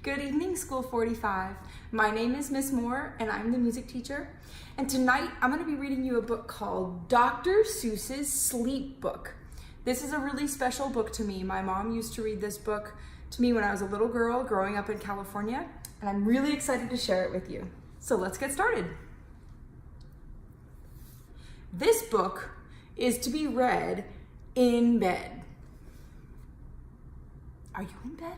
Good evening, School 45. My name is Miss Moore, and I'm the music teacher. And tonight, I'm going to be reading you a book called Dr. Seuss's Sleep Book. This is a really special book to me. My mom used to read this book to me when I was a little girl growing up in California, and I'm really excited to share it with you. So let's get started. This book is to be read in bed. Are you in bed?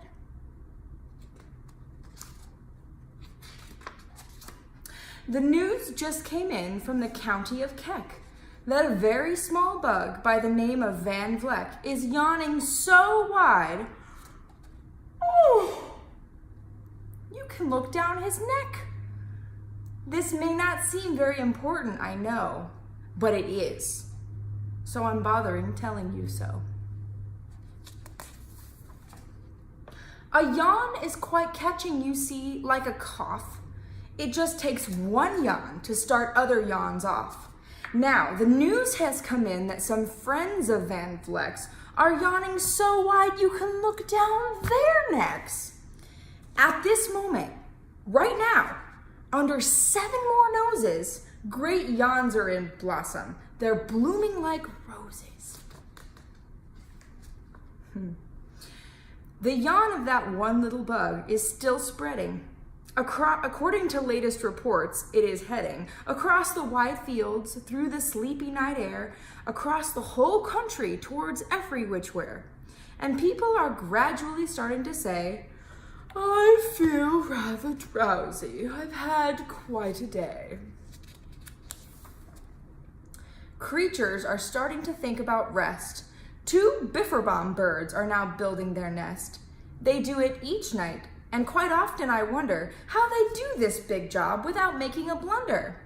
The news just came in from the county of Keck that a very small bug by the name of Van Vleck is yawning so wide, you can look down his neck. This may not seem very important, I know, but it is. So I'm bothering telling you so. A yawn is quite catching, you see, like a cough. It just takes one yawn to start other yawns off. Now, the news has come in that some friends of Van Vleck's are yawning so wide you can look down their necks. At this moment, right now, under 7 more noses, great yawns are in blossom. They're blooming like roses. The yawn of that one little bug is still spreading. According to latest reports, it is heading across the wide fields, through the sleepy night air, across the whole country towards every which-where. And people are gradually starting to say, I feel rather drowsy. I've had quite a day. Creatures are starting to think about rest. 2 bifferbaum birds are now building their nest. They do it each night. And quite often I wonder how they do this big job without making a blunder.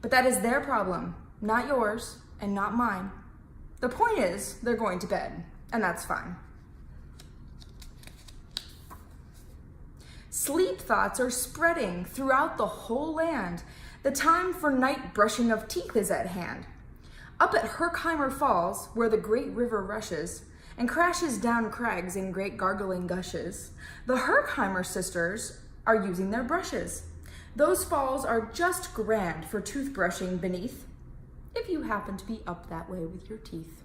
But that is their problem, not yours and not mine. The point is, they're going to bed, and that's fine. Sleep thoughts are spreading throughout the whole land. The time for night brushing of teeth is at hand. Up at Herkheimer Falls, where the great river rushes, and crashes down crags in great gargling gushes, the Herkheimer sisters are using their brushes. Those falls are just grand for toothbrushing beneath, if you happen to be up that way with your teeth.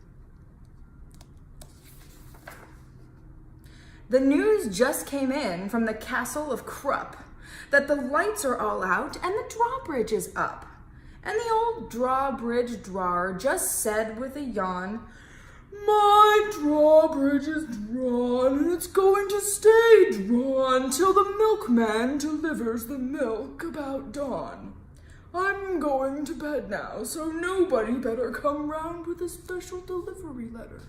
The news just came in from the castle of Krupp that the lights are all out and the drawbridge is up. And the old drawbridge drawer just said with a yawn, my drawbridge is drawn, and it's going to stay drawn till the milkman delivers the milk about dawn. I'm going to bed now, so nobody better come round with a special delivery letter.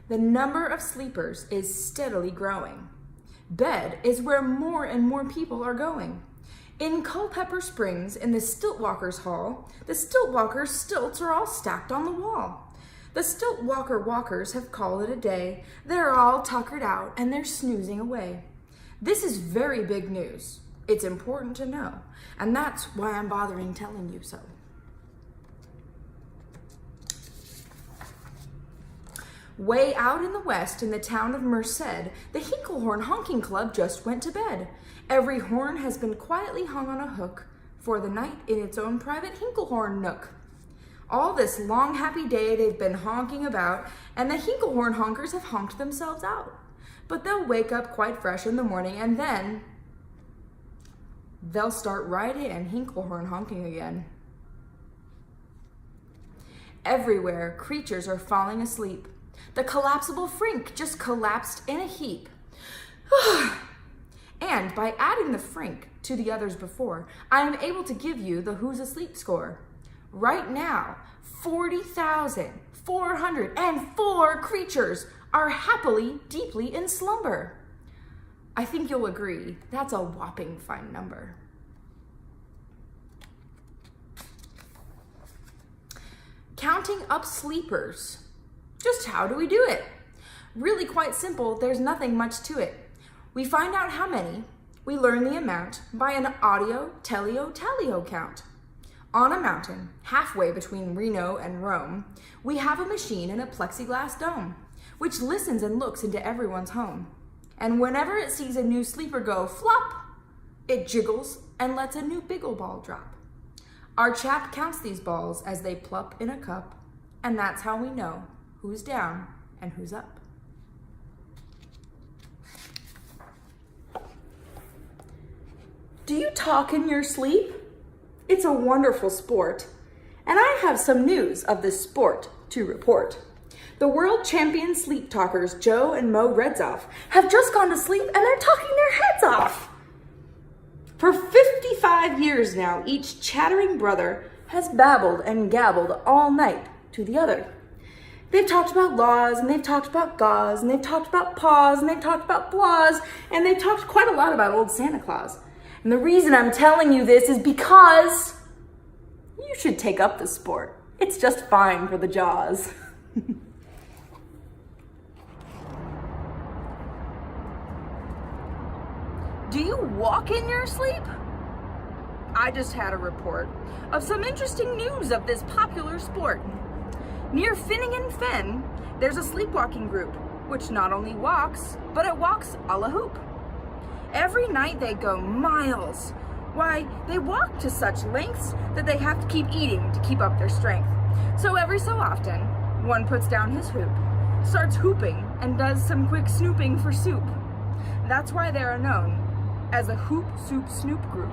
The number of sleepers is steadily growing. Bed is where more and more people are going. In Culpeper Springs, in the Stiltwalkers' Hall, the Stiltwalkers' stilts are all stacked on the wall. The Stiltwalker walkers have called it a day. They're all tuckered out and they're snoozing away. This is very big news. It's important to know, and that's why I'm bothering telling you so. Way out in the west, in the town of Merced, the Hinklehorn Honking Club just went to bed. Every horn has been quietly hung on a hook for the night in its own private Hinklehorn nook. All this long happy day they've been honking about, and the Hinklehorn honkers have honked themselves out. But they'll wake up quite fresh in the morning, and then they'll start right in Hinklehorn honking again. Everywhere, creatures are falling asleep. The collapsible frink just collapsed in a heap. And by adding the frink to the others before, I am able to give you the Who's Asleep score. Right now, 40,404 creatures are happily, deeply in slumber. I think you'll agree, that's a whopping fine number. Counting up sleepers. Just how do we do it? Really quite simple, there's nothing much to it. We find out how many, we learn the amount by an audio-teleo-telleo count. On a mountain, halfway between Reno and Rome, we have a machine in a plexiglass dome, which listens and looks into everyone's home. And whenever it sees a new sleeper go flop, it jiggles and lets a new biggle ball drop. Our chap counts these balls as they plop in a cup, and that's how we know who's down and who's up. Do you talk in your sleep? It's a wonderful sport, and I have some news of this sport to report. The world champion sleep talkers Joe and Mo Redzoff have just gone to sleep and they're talking their heads off. For 55 years now, each chattering brother has babbled and gabbled all night to the other. They've talked about laws, and they've talked about gauze, and they've talked about paws, and they've talked about flaws, and they've talked quite a lot about old Santa Claus. And the reason I'm telling you this is because you should take up the sport. It's just fine for the jaws. Do you walk in your sleep? I just had a report of some interesting news of this popular sport. Near Finningen Fen, there's a sleepwalking group, which not only walks, but it walks a la hoop. Every night they go miles. Why, they walk to such lengths that they have to keep eating to keep up their strength. So every so often, one puts down his hoop, starts hooping, and does some quick snooping for soup. That's why they are known as a Hoop Soup Snoop group.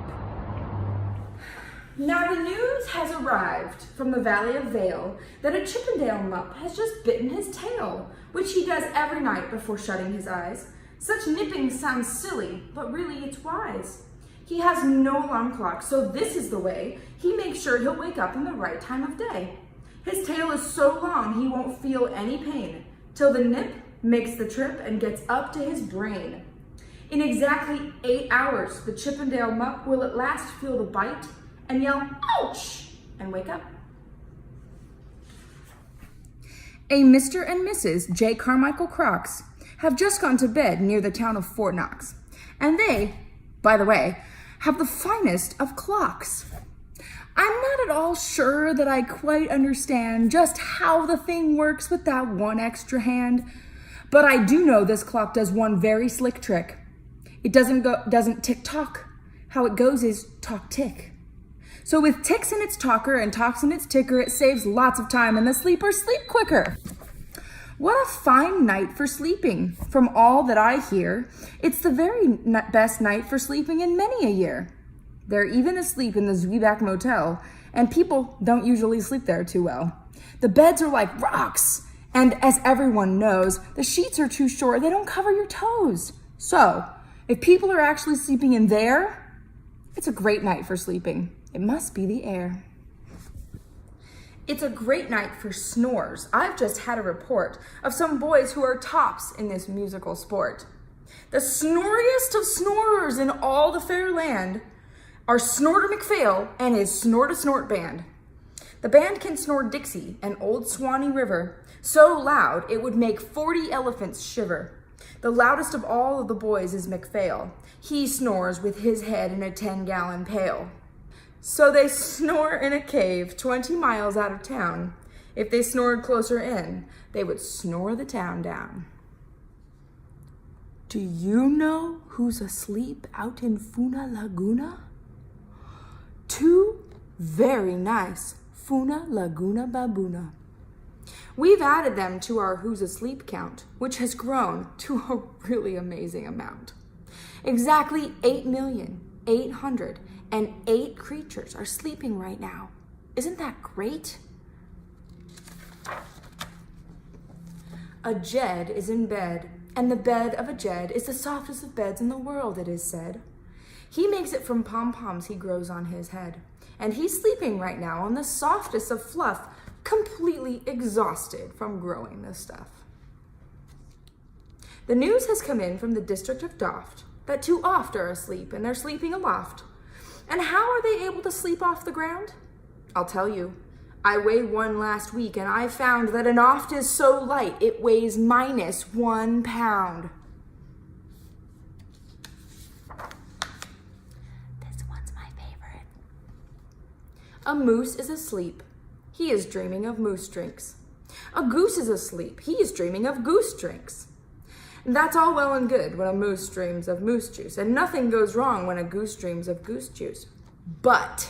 Now the news has arrived from the Valley of Vale that a Chippendale mupp has just bitten his tail, which he does every night before shutting his eyes. Such nipping sounds silly, but really it's wise. He has no alarm clock, so this is the way he makes sure he'll wake up in the right time of day. His tail is so long he won't feel any pain, till the nip makes the trip and gets up to his brain. In exactly 8 hours, the Chippendale mupp will at last feel the bite and yell, ouch, and wake up. A Mr. and Mrs. J. Carmichael Crocs have just gone to bed near the town of Fort Knox. And they, by the way, have the finest of clocks. I'm not at all sure that I quite understand just how the thing works with that one extra hand, but I do know this clock does one very slick trick. It doesn't tick-tock. How it goes is talk-tick. So with ticks in its talker and talks in its ticker, it saves lots of time and the sleepers sleep quicker. What a fine night for sleeping. From all that I hear, it's the very best night for sleeping in many a year. They're even asleep in the Zwieback Motel, and people don't usually sleep there too well. The beds are like rocks, and as everyone knows, the sheets are too short, they don't cover your toes. So, if people are actually sleeping in there, it's a great night for sleeping. It must be the air. It's a great night for snores. I've just had a report of some boys who are tops in this musical sport. The snoriest of snorers in all the fair land are Snorter McPhail and his Snort-a-Snort band. The band can snore Dixie and Old Swanee River so loud it would make 40 elephants shiver. The loudest of all of the boys is McPhail. He snores with his head in a 10-gallon pail. So they snore in a cave 20 miles out of town. If they snored closer in, they would snore the town down. Do you know who's asleep out in Funa Laguna? 2 very nice Funa Laguna Babuna. We've added them to our Who's Asleep count, which has grown to a really amazing amount. Exactly 8,808 creatures are sleeping right now. Isn't that great? A Jed is in bed, and the bed of a Jed is the softest of beds in the world, it is said. He makes it from pom-poms he grows on his head, and he's sleeping right now on the softest of fluff, completely exhausted from growing this stuff. The news has come in from the district of Doft that 2 oft are asleep, and they're sleeping aloft. And how are they able to sleep off the ground? I'll tell you. I weighed one last week, and I found that an oft is so light it weighs -1 pound. This one's my favorite. A moose is asleep. He is dreaming of moose drinks. A goose is asleep. He is dreaming of goose drinks. That's all well and good when a moose dreams of moose juice, and nothing goes wrong when a goose dreams of goose juice. But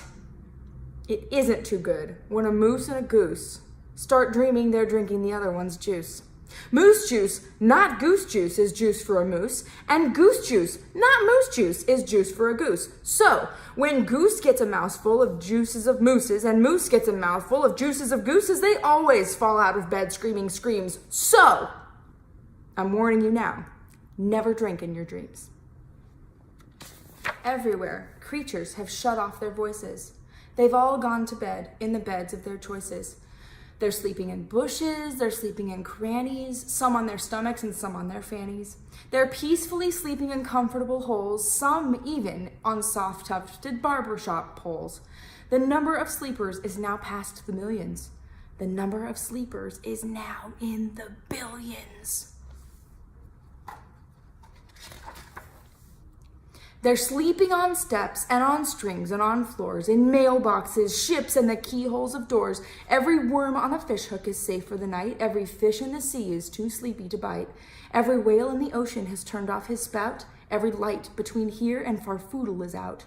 it isn't too good when a moose and a goose start dreaming they're drinking the other one's juice. Moose juice, not goose juice, is juice for a moose, and goose juice, not moose juice, is juice for a goose. So, when goose gets a mouthful of juices of mooses, and moose gets a mouthful of juices of gooses, they always fall out of bed screaming screams. So, I'm warning you now, never drink in your dreams. Everywhere, creatures have shut off their voices. They've all gone to bed in the beds of their choices. They're sleeping in bushes, they're sleeping in crannies, some on their stomachs and some on their fannies. They're peacefully sleeping in comfortable holes, some even on soft tufted barbershop poles. The number of sleepers is now past the millions. The number of sleepers is now in the billions. They're sleeping on steps and on strings and on floors, in mailboxes, ships, and the keyholes of doors. Every worm on a fishhook is safe for the night. Every fish in the sea is too sleepy to bite. Every whale in the ocean has turned off his spout. Every light between here and Farfoodle is out.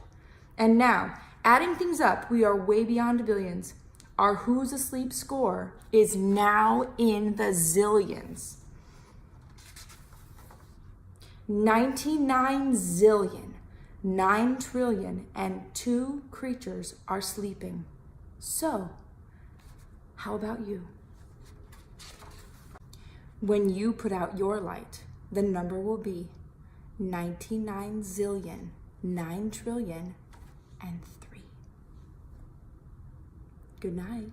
And now, adding things up, we are way beyond billions. Our who's asleep score is now in the zillions. 99 zillion. 9 trillion and 2 creatures are sleeping. So, how about you? When you put out your light, the number will be 99 zillion, 9 trillion, and 3. Good night.